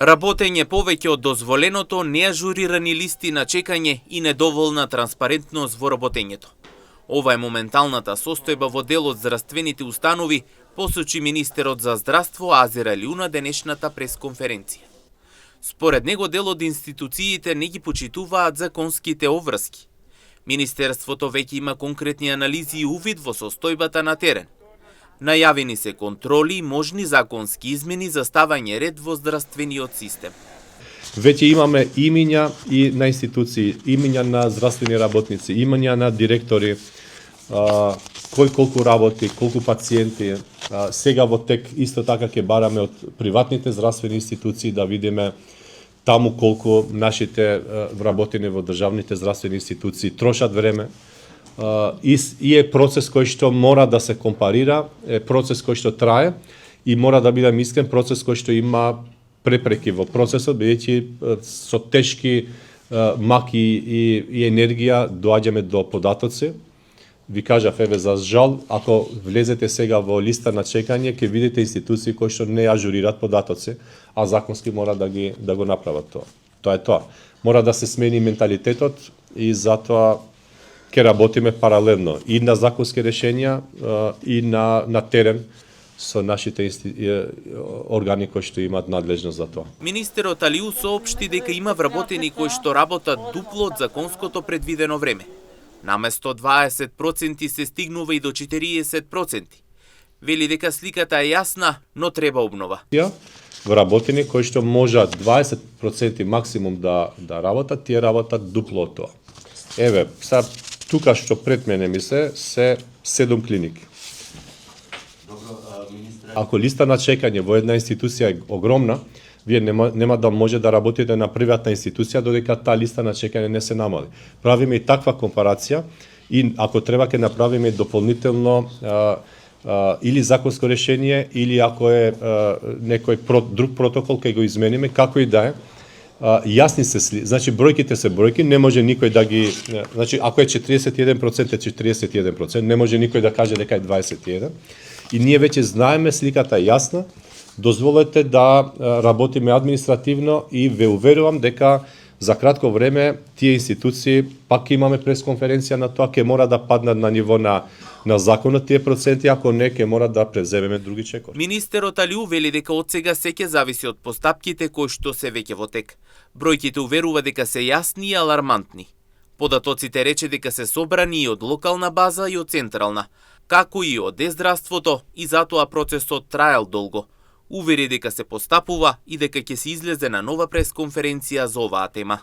Работење повеќе од дозволеното, неажурирани листи на чекање и недоволна транспарентност во работењето. Ова е моменталната состојба во дел од здравствените установи, посочи министерот за здравство Азер Алиу на денешната пресконференција. Според него дел од институциите не ги почитуваат законските обврски. Министерството веќе има конкретни анализи и увид во состојбата на терен. Најавени се контроли и можни законски измени за ставање ред во здравствениот систем. Веќе имаме имиња и на институции, имиња на здравствени работници, имиња на директори, кој колку работи, колку пациенти. Сега во тек исто така ќе бараме од приватните здравствени институции да видиме таму колку нашите вработени во државните здравствени институции трошат време. И е процес кој што мора да се компарира, е процес кој што трае и мора да бидам искрен, процес кој што има препреки во процесот, бидејќи со тешки маки и енергија доаѓаме до податоци. Ви кажав, еве, за жал, ако влезете сега во листа на чекање, ќе видите институции кои што не ажурираат податоци, а законски мора да го направат тоа. Тоа е тоа. Мора да се смени менталитетот и затоа ќе работиме паралелно и на законски решенија и на терен со нашите органи кои што имаат надлежност за тоа. Министерот Алиу соопшти дека има вработени кои што работат дупло од законското предвидено време. Наместо 20% се стигнува и до 40%. Вели дека сликата е јасна, но треба обнова. Вработени кои што можат 20% максимум да работат, тие работат дупло од тоа. Еве, сега тука што пред мене ми се 7 клиники. Ако листа на чекање во една институција е огромна, вие нема да може да работите на приватна институција додека таа листа на чекање не се намали. Правиме и таква компарација и ако треба ќе направиме дополнително или законско решение или ако е некој друг протокол ќе го измениме, како и да е. Јасни се значи бројките се бројки, не може никој да ги, значи ако е 41% е 41%, не може никој да каже дека е 21%. И ние веќе знаеме, сликата е јасна. Дозволете да работиме административно и ве уверувам дека за кратко време тие институции пак имаме пресконференција на тоа, ќе мора да паднат на ниво на законот тие проценти, ако не ќе мора да преземеме други чекови. Министерот Алиу вели дека од сега се ќе зависи од постапките кои што се веќе во тек. Бројките уверува дека се јасни и алармантни. Податоците рече дека се собрани и од локална база и од централна, како и од здравството, и затоа процесот траел долго. Увери дека се постапува и дека ќе се излезе на нова пресконференција за оваа тема.